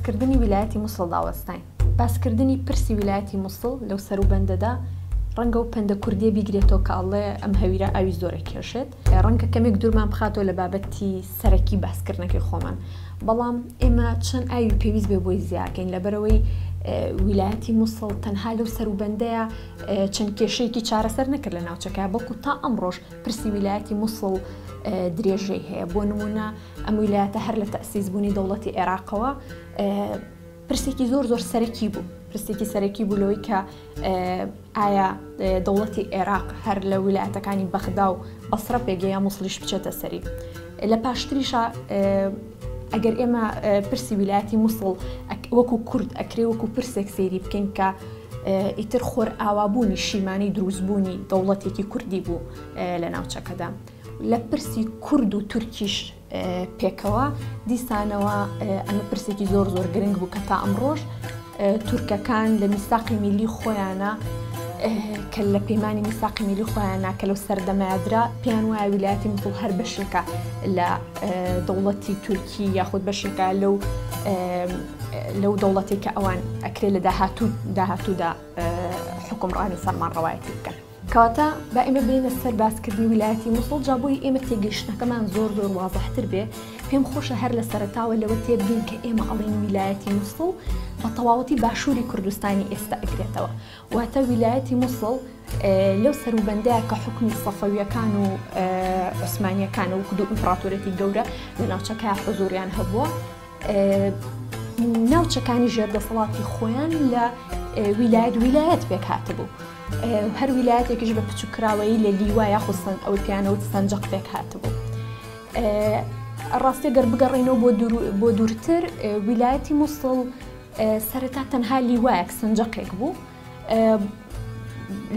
باسکردنی ویلایەتی مووسڵ داوەستین. باسکردنی پرسی ویلایەتی مووسڵ لەو سەروبەندەدا ڕەنگە و پەندە کوردیە بیگرێتەوە کە ئەڵێ ئەم هەویرە ئاوی زۆرە کێشێت. ڕەنگە کەمێک دوورمان بخاتەوە لە بابەتی سەرەکی باسکردنەکەی خۆمان. بەڵام ئێمە چەند ئاوی پێویست بێ بۆی زیاکەین لەبەرەوەی ویلایەتی مووسڵ تەنها لەو سەروبەندەیە چەند کێشەیەکی چارەسەر نەکرد لە ناوچەکە، بەڵکو تا ئەمڕۆژ پرسی ویلایەتی مووسڵ درێژەی هەیە. بۆ نمونە ئەم ویلایەتە هەر لە تەسیسبوونی دەوڵەتی عێراقەوە پرسێکی زۆر سەرەکی بوو. پرسێکی سەرەکی بوو لەوەی کە ئایا دەوڵەتی عێراق هەر لە ویلایەتەکانی بەغدا و بەسرە پێگەیان مووسڵیش بچێتە سەری. لە پاشتریشە ئەگەر ئێمە پرسی ویلایەتی مووسڵ وەکو کورد ئەکرێ وەکو پرسێک سەیری بکەین کە ئیتر خۆر ئاوابوونی شیمانی دروستبوونی دەوڵەتێکی کوردی بوو لە ناوچەکەدا. لە پرسی کورد و تورکیش پێکەوە دیسانەوە ئەمە پرسێکی زۆر گرنگ بوو کە تا ئەمڕۆژ تورکەکان لە میساقی میلی خۆیانە کە لە پەیمانی میساقی میلی خۆیانە کە لەو سەردەمایەدرا پێیان وایە ویلایەتی مووسڵ هەر بەشێکە لە دەوڵەتی تورکی یاخود بەشێکە لەو دەوڵەتی کە ئەوان ئەکرێت لە داهاتوودا حکومڕانی فەرمانڕەوایەتی بکەن. کەواتە با ئێمە بێنە سەر باسکردنی ویلایەتی مووسڵ جابۆی ئێمە تێگەیشتنەکەمان زۆر وازەحتر بێ. پێم خۆشە هەر لە سەرەتاوە لەوە تێبگەین کە ئێمە ئەڵێن ویلایەتی مووسڵ بە تەواوەتی باشووری کوردستانی ئێستا ئەگرێتەوە. واتە ویلایەتی مووسڵ لەو سەروبەندەیە کە حکمی سەفەویەکان و عوسمانیەکان و دوو ئیمپراتۆرەتی گەورە لە ناوچەکە حوزوریان هەبووە، ناوچەکانی ژێردەسەڵاتی خۆیان لە ویلایەت پێک هاتبوو. هەر ویلایەتێکیش بە پچووکراوەیی لە لیوای یاخود ئەوەی پیانەوت سەنجەق پێک هاتبوو. ڕاستی گەر بگەڕێنەوە بۆ دوورتر ویلایەتی مووسڵ سەرەتا تەنها لیوایەک سەنجەقێک بوو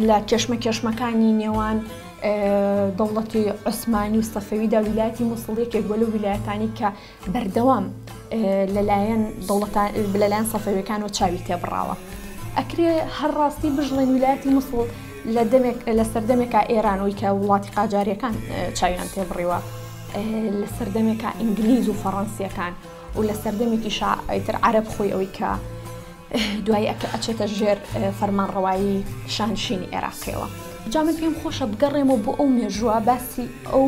لە کێشمەکانی نێوان دەوڵەتی عوسمانی و سەفەویدا. ویلایەتی مووسڵ یەکێک بووە لە ویلایەتانی کە بەردەوام لەلایەن سەفەویەکانەوە چاوی تێبڕاوە. ئەکرێ هەر ڕاستی بژڵێن ویلایەتی مووسڵ لە سەردەمێکە ئێرانەوەی کە وڵاتی قاجاریەکان چاویان تێبڕیوە، لە سەردەمێکە ئینگلیز و فەڕەنسیەکان و لە سەردەمێکی ئیتر عەرەب خۆی ئەوەی کە دوای ئەچێتە ژێر فەرمانڕەوایی شانشینی عێراقیەوە. جا من پێم خۆشە بگەڕێمەوە بۆ ئەو مێژووە باسی ئەو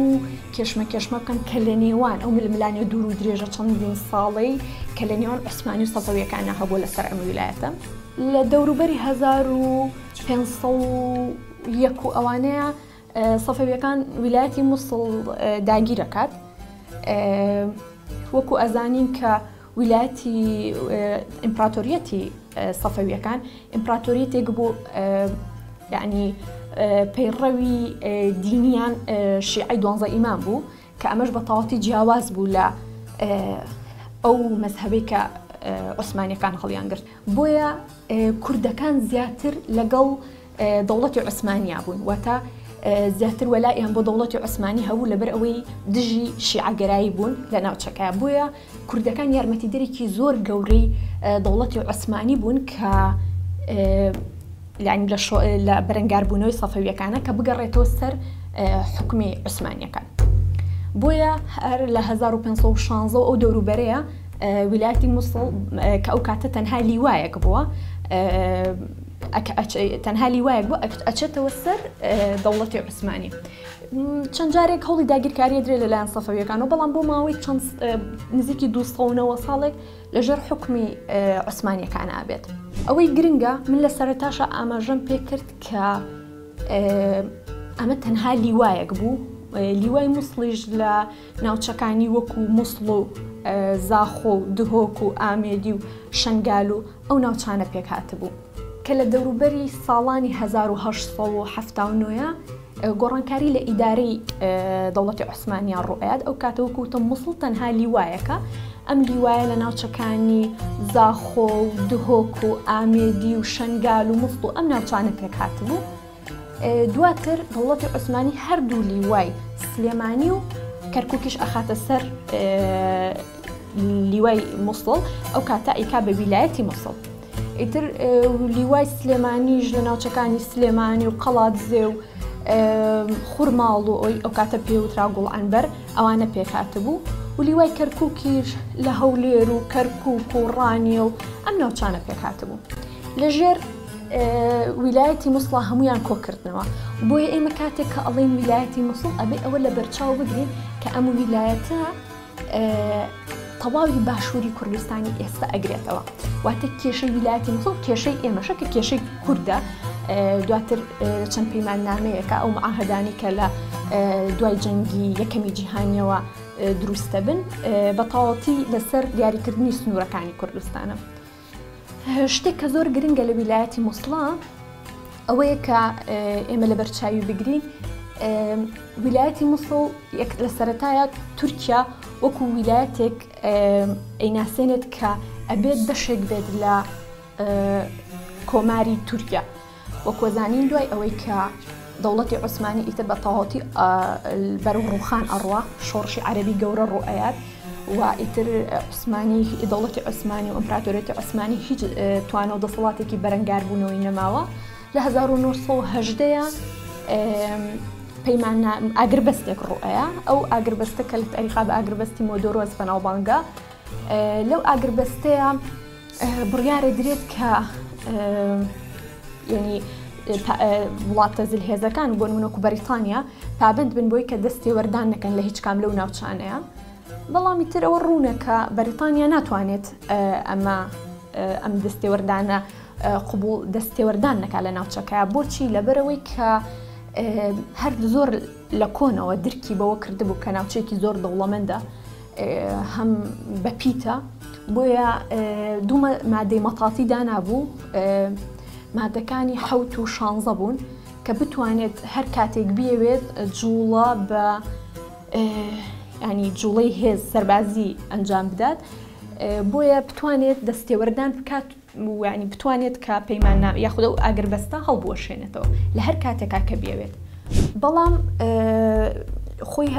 کێشمە بکەم کە لە نێوان ئەو ململانی دوور و درێژە چەندین ساڵەی کە لە نێوان عوسمانی و سەفەویەکانە هەبوو لەسەر ئەم ویلایەتە. لە دەوروبەری 1501 و ئەوانەیە سەفەویەکان ویلایەتی مووسڵ داگیرەکات. وەکو ئەزانین کە ویلایەتی ئیمپراتۆریەتی سەفەویەکان ئیمپراتۆریەتێک بوو یعنی پەیڕەوی دینیان شیعەی 12 ئیمام بوو کە ئەمەش بە تەواوەتی جیاواز بوو لە ئەو مەزهەبەی کە عوسمانیەکان هەڵیان گرت. بۆیە کوردەکان زیاتر لەگەڵ دەوڵەتی عوسمانیا بوون، واتە زیاتر وەلایان بۆ دەوڵەتی عوسمانی هەبوو لەبەر ئەوەی دژی شیعەگەرایی بوون لە ناوچەکە. بۆیە کوردەکان یارمەتیدەرێکی زۆر گەورەی دەوڵەتی عوسمانی بوون کە یعنی لە بەرەنگاربوونەوەی سەفەویەکانە کە بگەڕێتەوە سەر حکمی عوسمانیەکان. بۆیە هەر لە 1516 ئەو دەوروبەرەیە ویلایەتی مووسڵ کە ئەو کاتە تەنها لیوایەک بووە ئەچێتەوە سەر دەوڵەتی عوسمانی. چەند جارێک هەوڵی داگیرکاریە درێ لەلایەن سەفەویەکانەوە، بەڵام بۆ ماوەی چەند نزیکی 200 ساڵێک لەژێر حکمی عوسمانیەکان ئابێت. ئەوەی گرنگە من لە سەرەتاشە ئاماژەم پێ کرد کە ئەمە تەنها لیوایەک بوو. لیوای مووسڵیش لە ناوچەکانی وەکو مووسڵ و زاخۆ و دهۆک و ئامێدی و شەنگال و ئەو ناوچانە پێک هاتبوو کە لە دەوروبەری ساڵانی 1879 گۆڕانکاری لە ئیدارەی دەوڵەتی عوسمانیان ڕوئات. ئەو کاتەوە کەوتە مووسڵ تەنها لیوایەکە. ئەم لیوایە لە ناوچەکانی زاخۆ و دهۆک و ئامێدی و شەنگال و مووسڵ و ئەم ناوچانە پێک هاتبوو. دواتر دەوڵەتی عوسمانی هەردوو لیوای سلێمانی و کەرکووکیش ئەخاتە سەر لیوای مووسڵ، ئەو کاتە ئیکا بە ویلایەتی مووسڵ. ئیتر لیوای سلێمانیش لە ناوچەکانی سلێمانی و قەڵاتزێ و خورماڵ و ئەو کاتە پێوترا گوڵعنبەر ئەوانە پێک هاتبوو و لیوای کەرکووکیش لە هەولێر و کەرکووک و ڕانیە و ئەم ناوچانە پێک هاتبوو. لەژێر ویلایەتی مووسڵ هەمویان کۆکردنەوە، بۆیە ئێمە کاتێک کە ئەڵێن ویلایەتی مووسڵ ئەبێ ئەوە لە بەرچاو بگرین کە ئەم ویلایەتە تەواوی باشووری کوردستانی ئێستا ئەگرێتەوە. واتە کێشەی ویلایەتی مووسڵ کێشەی ئێمەشە کە کێشەی کووردە، دواتر چەند پەیماننامەیەکە ئەو معاهدانی کە لە دوای جەنگی یەکەمی جیهانیەوە دروستە بن بە تەواوەتی لەسەر دیاریکردنی سنوورەکانی کوردستانە. شتێک کە زۆر گرنگە لە ویلایەتی مووسڵە ئەوەیە کە ئێمە لە بەرچاوی بگرین ویلایەتی مووسڵ لە سەرەتایە تورکیا وەکو ویلایەتێک ئەیناسێنێت کە ئەبێت بەشێک بێت لە کۆماری تورکیا، وەکوەزانین دوای ئەوەی کە دەوڵەتی عوسمانی ئیتر بە تەواوەتی بەرەو ڕووخان ئەڕوا، شۆڕشی عەرەبی گەورە ڕوئەیات و ئیتر عوسمانی دەوڵەتی عوسمانی و ئەمپراتۆریەتی عوسمانی هیچ توانە و دەسەڵاتێکی بەرەنگاربوونەوەی نەماوە. لە 1970 پەیمان ئاگربەستێک ڕوئەیە، ئەو ئاگربەستە کە لە تاریخا بە ئاگربەستی مۆدۆرۆز بەناوبانگە، لەو ئاگربەستەیە بڕیارە درێت کە یعنی وڵاتە زلهێزەکان بۆ نمونەکو بەریتانیا پابند بن بۆی کە دەستێوەردان نەکەن لە هیچ کام لەو ناوچانەیە. بەڵامی تر ئەوە ڕوونە کە بەریتانیا ناتوانێت ئەم دەستێوەردانە قبول دەستێوەردان نەکات لە ناوچەکەیە. بۆچی؟ لەبەرەوەی کە هەر زۆر لە کۆنەوە درکی بەوە کردبوو کە ناوچەیەکی زۆر دەوڵەمەندە هەم بەپیتە، بۆیە دوو مادەی مەتاتی دانابوو، مادەکانی 7 و 16 بوون کە بتوانێت هەر کاتێک بیەوێت جوڵە بە ینی جوڵەی هێز سەربازی ئەنجام بدات، بۆیە بتوانێت دەستێوەردان بکات ینی بتوانێت کە پەیماننامە یاخودە و ئاگربەستە هەڵبوەشێنێتەوە لە هەر کاتێکا کە بیەوێت. بەڵام خۆی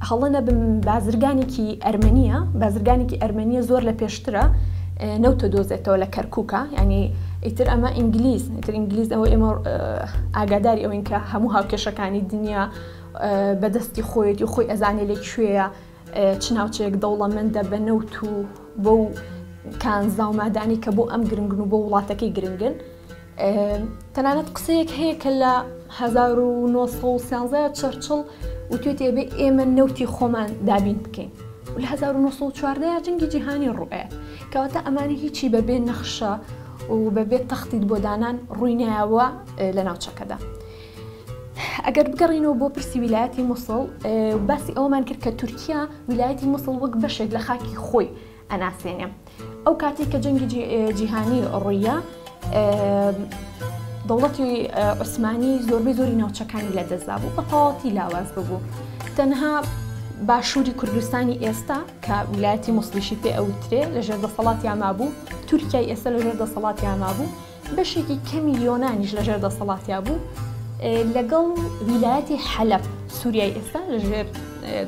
هەڵەنە بازرگانێکی ئەرمەنیە، بازرگانێکی ئەرمەنیە زۆر لە پێشترە نەوتە دۆزێتەوە لە کەرکووکە، ینی ئیتر ئەمە ئینگلیز ئەوە ئێمە ئاگاداری ئەوەین کە هەموو هاوکێشەکانی دنیا بەدەستی خۆیەتی و خۆی ئەزانێ لێ کوێیە چ ناوچەیەک دەوڵەمەندە بە نەوت و بەو کانزا و مادانی کە بۆ ئەم گرنگن و بۆ وڵاتەکەی گرنگن. تەنانەت قسەیەک هەیە کە لە 1913 چەرچڵ وتوێتی ئەبێ ئێمە نەوتی خۆمان دابین بکەین و لە 1914 جەنگی جیهانی ڕوئەیە، کەواتە ئەمانە هیچی بەبێ نەخشە و بەبێت تەختیت بۆ دانان ڕووی نایەوە لە ناوچەکەدا. ئەگەر بگەڕینەوە بۆ پرسی ویلایەتی مووسڵ، باسی ئەومان کرد کە تورکیا ویلایەتی مووسڵ وەک بەشێک لە خاکی خۆی ئەناسێنێ. ئەو کاتێک کە جەنگی جیهانی ڕوویە، دەوڵەتی عوسمانی زۆربەی زۆری ناوچەکانی لەدەستدا بوو، بە تەواوەتی لاواز ببوو. تەنها باشووری کوردستانی ئێستا کە ویلایەتی مووسڵیشی پێ ئەوترێ لەژێر دەسەڵاتی مابوو، تورکیای ئێستا لەژێر دەسەڵاتی مابوو، بەشێکی کەمی یۆنانیش لەژێر دەسەڵاتی بوو، لەگەڵ ویلایەتی حەلەب سووریای ئێستا لەژێر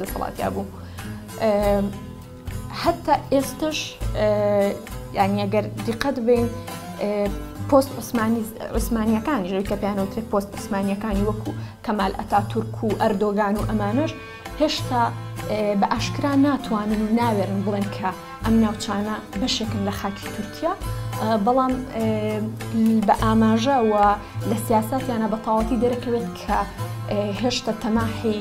دەسەڵاتی بوو. حتا ئێستش یعنی ئەگەر دیقەت بین پۆست عوسمانیەکانی ژەوی کە پێیانەوترێت پۆست عوسمانیەکانی وەکو کەمال ئەتاتورک و ئەردۆگان و ئەمانەش هێشتا بە ئاشکرا ناتوانن و ناوێرن بڵێن کە ئەم ناوچانە بەشێکن لە خاکی تورکیا، بەڵام بە ئاماژە و لە سیاسەتیانە بە تەواوەتی دەرەکەوێت کە هێشتا تەماحی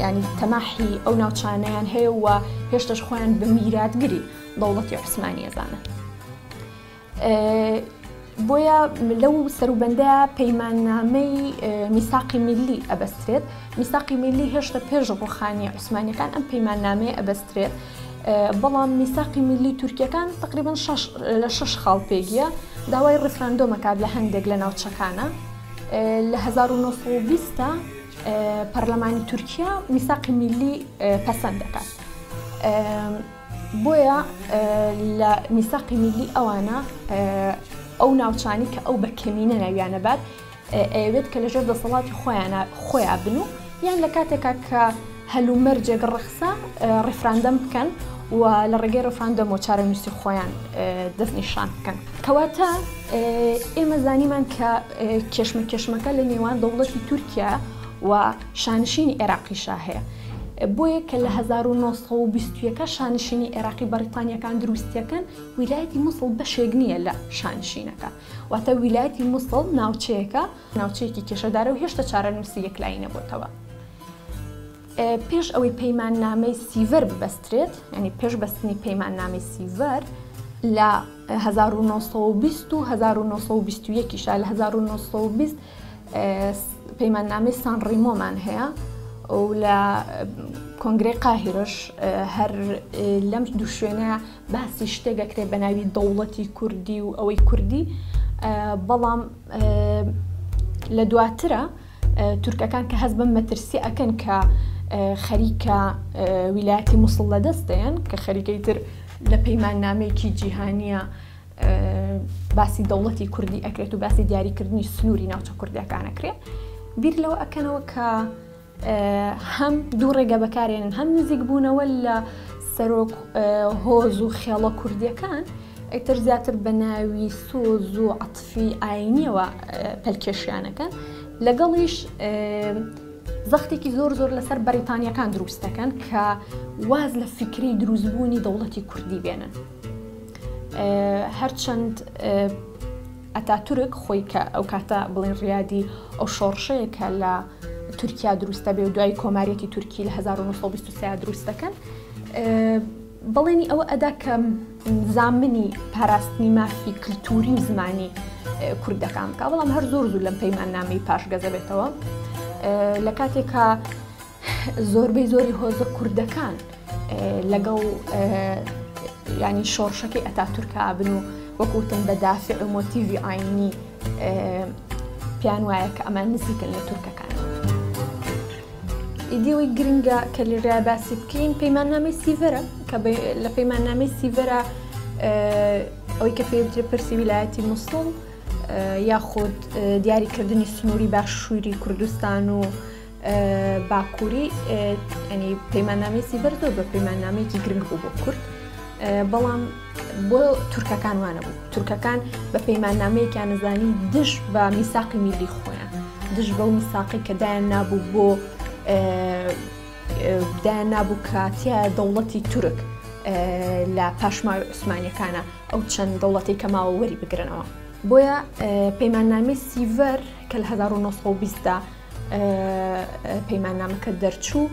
ینی تەماحی ئەو ناوچانەیان هەیە و هێشتاش خۆیان بە میراتگری دەوڵەتی عوسمانی ئەزانن. بۆیە لەو سەروبەندەیە پەیماننامەی میساقی میلی ئەبەسترێت. میساقی میلی هێشتا پێش ڕووخانی عوسمانیەکان ئەم پەیماننامەیە ئەبەسترێت، بەڵام میساقی میلی تورکیەکان تقریباً لە 6 خاڵ پێگیە، داوای ڕفراندۆمەکات لە هەندێک لە ناوچەکانە. لە 1920 پەرلەمانی تورکیا میساقی میلی پەسەند دەکات، بۆیە لە میساقی میلی ئەوانە ئەو ناوچانی کە ئەو بە کەمینە ناویانە بات ئەوێت کە لەژێر دەسەڵاتی خۆیان بن و یان لە کاتێکا کە هەلومەرجێک ڕەخسا ڕفراندەم بکەن و لە ڕێگەی ڕفراندەم و چارەنووسی خۆیان دەستنیشان بکەن. کەواتە ئێمە زانیمان کە کێشمەکە لە نێوان دەوڵەتی تورکیا و شانشینی عێراقیشا هەیە. بۆیە کە لە 1920 شانشینی عێراقی بەریتانیەکان دروستیەکەن ویلایەتی مووسڵ بەشێک نییە لە شانشینەکە واتە ویلایەتی مووسڵ ناوچەیەکە ناوچەیەکی کێشەدارە و هێشتا چارەنووسی یەکلایی نەبووتەوە. پێش ئەوەی پەیماننامەی سیڤەر ببەسترێت ینی پێش بەستنی پەیماننامەی سیڤەر لە 1920 و 1921 لە 1920 پەیماننامەی سان ڕیمۆمان هەیە و لە کۆنگرەی قاهیرەش هەر لەم دوو شوێنە باسی شتێکەکرێت بە ناوی دەوڵەتی کوردی و ئەوەی کوردی بەڵام لە دواترە تورکەکان کە هەست بەم مەترسی ئەکەن کە خەریکە ویلایەتی مووسڵ لەدەستیان کە خەریکەی تر لە پەیماننامەیەکی جیهانیە باسی دەوڵەتی کوردی ئەکرێت و باسی دیاریکردنی سنووری ناوچە کوردیەکانەکرێت بیر لەوە ئەکەنەوە کە هەم دوو ڕێگە بەکارێنن هەم نزیک بوونەوە لە سەرۆک هۆز و خێڵە کوردیەکان ئەیتر زیاتر بە ناوی سۆز و عەتفی ئاینیەوە پەلکێشیانەکەن لەگەڵیش زەختێکی زۆر لەسەر بەریتانیەکان دروستەکەن کە واز لە فکری دروستبوونی دەوڵەتی کوردی بێنن. هەرچەند ئەتاتورک خۆی کە ئەو کاتە بڵێن ڕیادی ئەو شۆڕشەیە کە لە تورکیا دروستە بێ و دوای کۆماریەتی تورکی لە 1923 دروستەکەن بەڵێنی ئەوە ئەدا کە زامنی پاراستنی مافی کللتوری و زمانی کوردەکان بکە بەڵام هەر زۆر لەم پەیماننامەی پاشگەزە بێتەوە لە کاتێکە زۆربەی زۆری هۆزە کوردەکان لەگەڵ ینی شۆڕشەکەی ئەتاتورکا بن و وەکوتن بە دافع و مۆتیڤی ئاینی پیان وایە کە ئەمان نزیکن لە تورکەکان. ئیدیەوەی گرنگە کە لێرە باسی بکەین پەیماننامەی سیڤەرە کە لە پەیماننامەی سیڤەرە ئەوەی کە پێ پرسی ویلایەتی مووسڵ یاخود دیاریکردنی سنووری باشووری کوردستان و باکووری ینی پەیماننامەی سیڤەر زۆر بە پەیماننامەیەکی گرنگ بوو بۆ کورد بەڵام بۆ تورکەکان وانە بوو تورکەکان بە پەیماننامەیەکیان نزانی دژ بە میساقی میلی خۆیان دژ بەو میساقی کە دایان نابوو بۆ دایان نابوو کاتیە دەوڵەتی تورک لە پاشماوی عوسمانیەکانە ئەو چەند دەوڵەتی کە ماوە وەری بگرنەوە بۆیە پەیماننامەی سیڤەر کە لە 1920دا پەیماننامەکە دەرچوو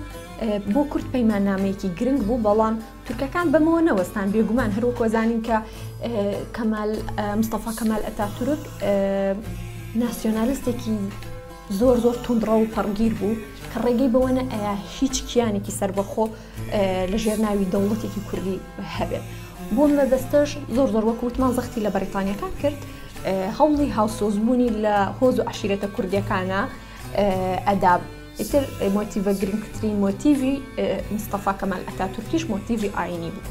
بۆ کورد پەیماننامەیەکی گرنگ بوو بەڵام تورکەکان بەمەوە نەوەستان بێگومان هەروەک وەزانین کە مستەفا کەمال ئەتاتورک ناسیۆنالیستێکی زۆر توندڕە و پەڕگیر بوو کە ڕێگەی بەوەنە ئەیە هیچ کیانێکی سربەخۆ لە ژێرناوی دەوڵەتێکی کوردی هەبێت بۆ مەبەستەش زۆر وەکوتمان زەختی لە بەریتانیەکان کرد هەوڵی هاوسۆزبوونی لە هۆز و عەشیرەتە کوردیەکانە ئەدا ئیتر مۆتیڤە گرنگترین مۆتیڤی مستەفا کەمال ئەتاتورکیش مۆتیڤی ئاینی بوو.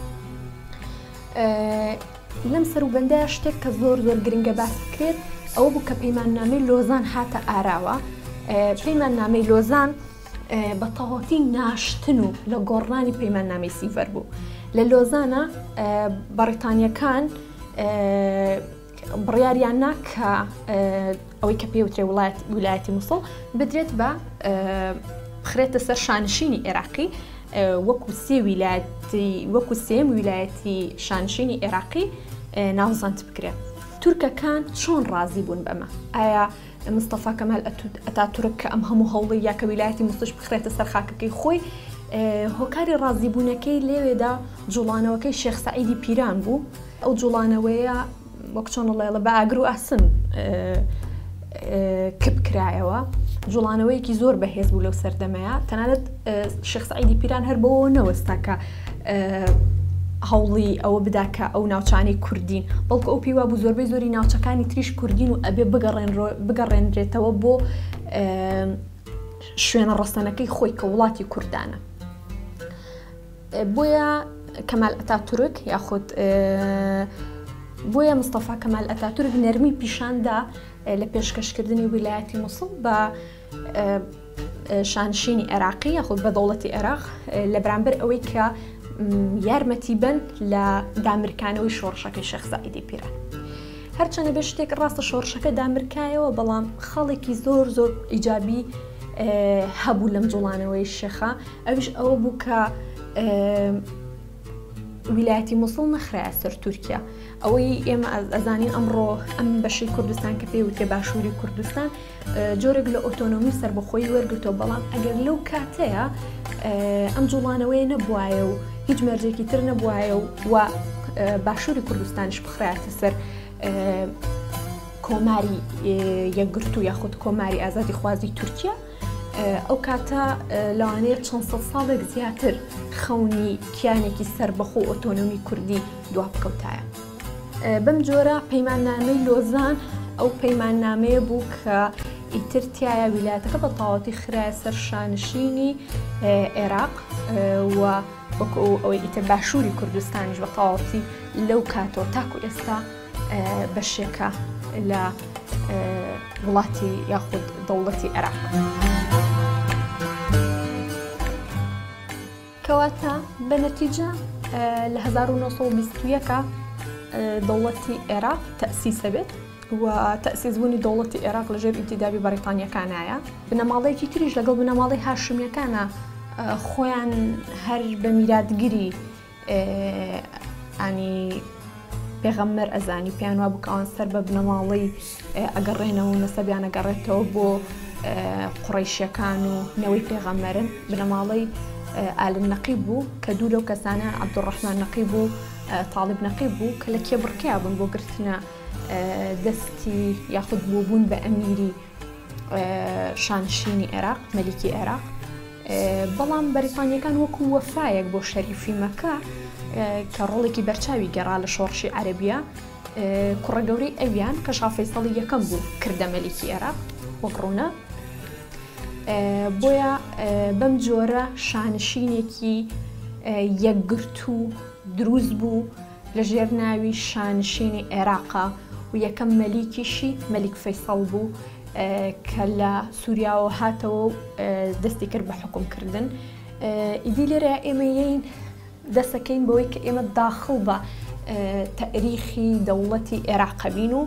لەم سەروبەندە شتێک کە زۆر گرنگە باس بکرێت ئەوە بوو کە پەیماننامەی لۆزان هاتە ئاراوە پەیماننامەی لۆزان بە تەواوەتی ناشتن و لە گۆڕانی پەیماننامەی سیڤەر بوو لە لۆزانە بەریتانیەکان بڕیاریان نا کە ئەوەی کە پێوترێ ویلایەتی مووسڵ بدرێت بە بخرێتە سەر شانشینی عێراقی وەکو سێم ویلایەتی شانشینی عێراقی ناوزەند بکرێت. تورکەکان چۆن ڕازی بوون بەمە؟ ئایا مستەفا کەمال ئەتاتورک کە ئەم هەموو هەوڵی یا کە ویلایەتی مووسڵش بخرێتە سەر خاکەکەی خۆی هۆکاری ڕازیبوونەکەی لێوێدا جوڵانەوەکەی شێخ سەعیدی پیران بوو ئەو جوڵانەوەیە وەک چۆنڵێڵە بە ئاگر و ئاسن کپ کرایەوە جوڵانەوەیەکی زۆر بەهێز بوو لەو سەردەمەیە تەنانەت شێخ سەعیدی پیران هەر بەوە نەوەستا کە هەوڵی ئەوە بداکە ئەو ناوچانەی کوردین بەڵکو ئەو پێی وابوو زۆربەی زۆری ناوچەکانی تریش کوردین و ئەبێ بگەڕێنرێتەوە بۆ شوێنە ڕەستەنەکەی خۆی کە وڵاتی کوردانە. بۆیە کەمال ئەتاتورک یاخود بۆیە مستەفا کەمال ئەتاتورک نەرمی پیشاندا لە پێشکەشکردنی ویلایەتی مووسڵ بە شانشینی عێراقی یاخود بە دەوڵەتی عێراق لە بەرامبەر ئەوەی کە یارمەتی بن لە دامرکانەوەی شۆڕشەکەی شێخ سەعیدی پیران. هەرچەندە بێ شتێک ڕاستە شۆڕشەکە دامرکایەوە بەڵام خەڵێکی زۆر ئیجابی هەبوو لەم جوڵانەوەی شێخە ئەویش ئەوە بوو کە ویلایەتی مووسڵ نەخرایە سەر تورکیا ئەوەی ئێمە ئەزانین ئەمڕۆ ئەم بەشی کوردستان کە پێی وتێ باشووری کوردستان جۆرێک لە ئۆتۆنۆمی سربەخۆیی وەرگرتەوە بەڵام ئەگەر لەو کاتەیە ئەم جوڵانەوەی نەبوایە و هیچ مەرجێکی تر نەبوایە و باشووری کوردستانش بخرایەتە سەر کۆماری یەکگرتوو یاخود کۆماری ئازادی خوازی تورکیا ئەو کاتە لەوانەیە چەند سەد ساڵێک زیاتر خەونی کیانێکی سربەخۆ ئۆتۆنۆمی کوردی دوا بکەوتایە. بەم جۆرە پەیماننامەی لۆزان ئەو پەیماننامەیە بوو کە ئیتر تایە ویلایەتەکە بە تەواوەتی خرایە سەر شانشینی عێراق و وەکو ئەوەی ئیتر باشووری کوردستانیش بە تەواوەتی لەو کاتەوە تاکو ئێستا بەشێکە لە وڵاتی یاخود دەوڵەتی عێراق. کەواتە بە نەتیجە لە 1920 دەوڵەتی عێراق تەسیسە بێت و تەسیسبوونی دەوڵەتی عێراق لەژێر ئینتیدابی بەریتانیەکانایە. بنەماڵەیەکی تریش لەگەڵ بنەماڵەی هاشمیەکانە خۆیان هەر بە میراتگیری ئانی پێغەمبەر ئەزانی پێیان وا بوو کە ئەوان سەر بە بنەماڵەی ئەگەڕێنەوە و نەسەبیان ئەگەڕێتەوە بۆ قوڕەیشیەکان و نەوەی پێغەمبەرن. بنەماڵەی ئال نەقیب بوو کە دوو لەو کەسانە عەبدوڕەحمان نەقیب و تاڵب نەقیب بوو کە لە کێبڕکیا بوون بۆ گرتنە دەستی یاخود بۆ بوون بە ئەمیری شانشینی عێراق مەلیکی عێراق. بەڵام بەریتانیەکان وەکو وەفایەک بۆ شەریفی مەکە کە ڕۆڵێکی بەرچاوی گەڕا لە شۆڕشی عەرەبیە کوڕە گەورەی ئەویان کە شا فەیسەڵی یەکەم بوو کردە مەلیکی عێراق وەک ڕوونە. بۆیە بەم جۆرە شانشینێکی یەکگرت و دروست بوو لە ژێر ناوی شانشینی عێراقا و یەکەم مەلیکیشی مەلیک فەیسەڵ بوو کە لە سووریاوە هاتەوە و دەستی کرد بە حکومکردن. ئیدی لێرە ئێمەیین دەسەکەین بەوەی کە ئێمە داخڵ بە تاریخی دەوڵەتی عێراق بین و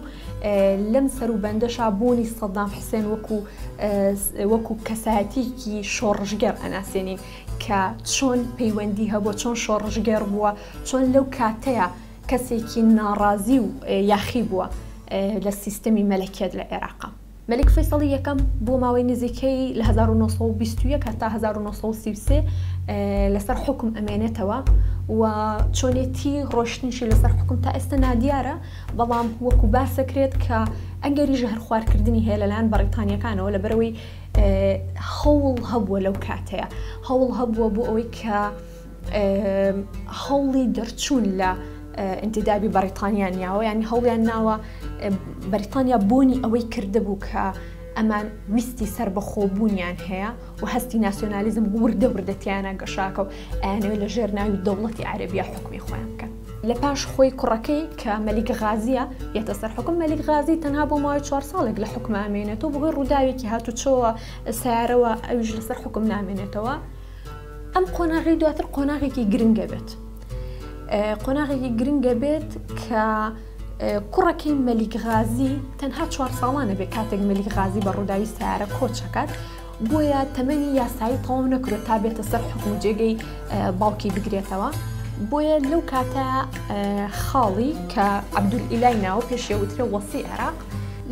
لەم سەروبەندەشا بوونی سەدام حوسێن وەکو کەسایەتیکی شۆڕژگەر ئەناسێنین کە چۆن پەیوەندی هەبووە چۆن شۆڕژگەر بووە چۆن لەو کاتەیە کەسێکی ناڕازی و یاخی بووە لە سیستەمی مەلەکێت لە عێراقا. مەلیک فەیسەڵی یەکەم بۆ ماوەی نزیکەی لە 1920 تا 1933 لەسەر حکم ئەمێنێتەوە و چۆنێتی ڕۆشتنیشی لەسەر حکم تا ئێستا نادیارە بەڵام وەکو باسەکرێت کە ئەگەریژە هەر خواردکردنی هەیە لەلایەن بەریتانیەکانەوە لەبەرەوەی هەوڵ هەبووە لەو کاتەیە هەوڵ هەبووە بۆ ئەوەی کە هەوڵی دەرچوون لە ئینتیدابی بەریتانیان ناوە ینی هەوڵیان ناوە بەریتانیا بۆنی ئەوەی کرده بوو کە ئەمان ویستی سربەخۆبوونیان هەیە و هەستی ناسیۆنالیزم وردە وردەتیانە گەشاکە و ئەیانەوێت لە ژێر ناوی دەوڵەتی عەرەبیە حکمی خۆیان بکەن. لە پاش خۆی کوڕەکەی کە مەلیک غازیە یەتە سەر حکم مەلیک غازی تەنها بۆ ماوەی 4 ساڵێک لە حکم ئامێنێتەوە بۆی ڕووداوێکی هاتوچۆوە سیارەوە ئەویش لەسەر حکم نامێنێتەوە. ئەم قۆناغی دواتر قۆناغێکی گرنگە بێت. قۆناغێکی گرنگە بێت کە کوڕەکەی مەلیک غازی تەنها 4 ساڵانە بێت کاتێک مەلیک غازی بە ڕووداوی سیارە کۆچەکات بۆیە تەمەنی یاسایی تەواو نەکرێت تا بێتە سەر حکم و جێگەی باوکی بگرێتەوە. بۆیە لەو کاتە خاڵی کە عەبدولئیلای ناوە پێشێوترە وەسی عێراق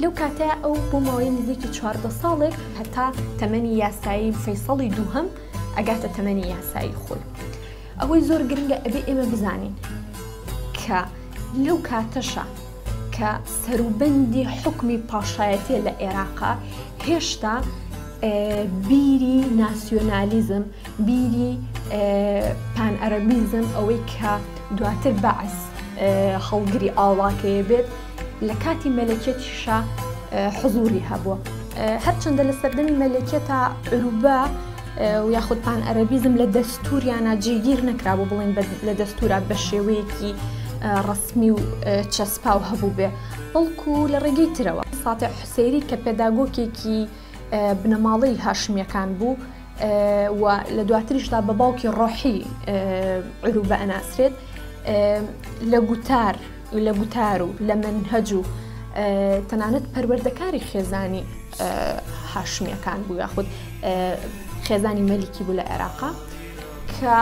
لەو کاتە ئەو بۆ ماوەی نزیکی 14 ساڵێک هەتا تەمەنی یاسایی فەیسەڵی دووهەم ئەگاتە تەمەنی یاسایی خۆی. ئەوەی زۆر گرنگە ئەبێ ئێمە بزانین کە لەو کاتەشە کە سەروبەندی حکمی پاشایەتیە لە عێراقا هێشتا بیری ناسیۆنالیزم بیری پان ئەرەبیزم ئەوەی کە دواتر بەعس هەڵگری ئاڵاکەیە بێت لە کاتی مەلەکێتیشە حزوری هەبووە. هەرچەندە لە سەردەمی مەلەکێتە عروبە و یاخود پان ئەرەبیزم لە دەستوریانە جێگیر نەکرا بۆ بڵێن لە دەستورە بە شێوەیەکی ڕسمی و چەسپا و هەبوو بێ بەڵکو لە ڕێگەی ترەوە. ساتیع حوسەیری کە پێداگۆکێکی بنەماڵەی هاشمیەکان بوو و لە دواتریشدا بە باوکی ڕۆحی عروبە ئەناسرێت لە گوتار و لە مەنهەج و تەنانەت پەروەردەکاری خێزانی هاشمیەکان بوو یاخود خێزانی مەلیکی بوو لە عێراقا کە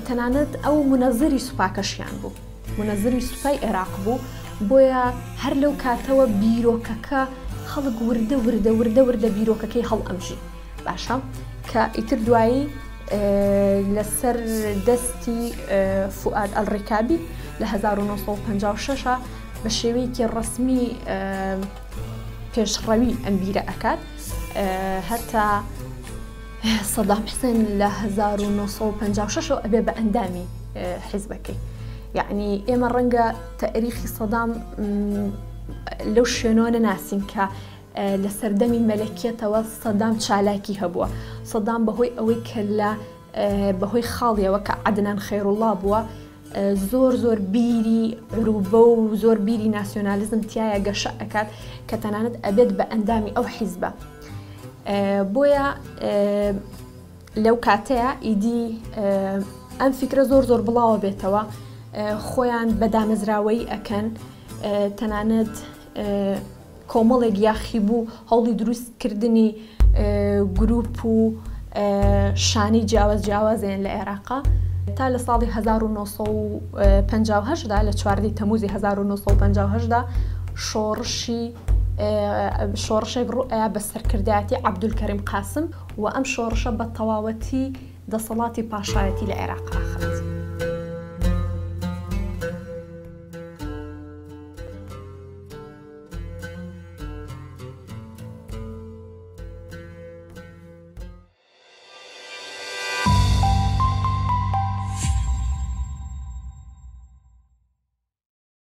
تەنانەت ئەو منەزری سوپاکەشیان بوو منەزری سوپای عێراق بوو بۆیە هەر لەو کاتەوە بیرۆکەکە خەڵک وردە بیرۆکەکەی هەڵ ئەمژی باشە کە ئیتر دوایی لەسەر دەستی فوئاد ئەڵڕێکابی لە 1956 بە شێوەیەکی ڕەسمی پێشڕەوی ئەم بیرە ئەکات هەتا سەدام حوسێن لە 1956 ئەبێ بە ئەندامی حیزبەکەی یعنی ئێمە ڕەنگە تەریخی سەدام لەو شوێنەوە نەناسین کە لە سەردەمی مەلەکیەتەوە سەدام چالاکی هەبووە سەدام بەهۆی ئەوەی کە لە بەهۆی خاڵیەوە کە عەدنان خەیڕوڵڵا بووە زۆر بیری عروبە و زۆر بیری ناسیۆنالیزم تایە گەشە ئەکات کە تەنانەت ئەبێت بە ئەندامی ئەو حیزبە بۆیە لەو کاتەیە ئیدی ئەم فکرە زۆر بڵاوە بێتەوە خۆیان بەدامەزراوەی ئەکەن تەنانەت کۆمەڵێک یاخی بوو هەوڵی دروستکردنی گروپ و شانی جیاوازیان لە عێراقا تا لە ساڵی 1950دا لە 14 تەموزی 1950دا شۆڕشێک ڕوئە بە سەرکردایەتی عەبدولکەریم قاسم و ئەم شۆڕشە بە تەواوەتی دەسەڵاتی پاشایەتی لە عێراق ئاخرا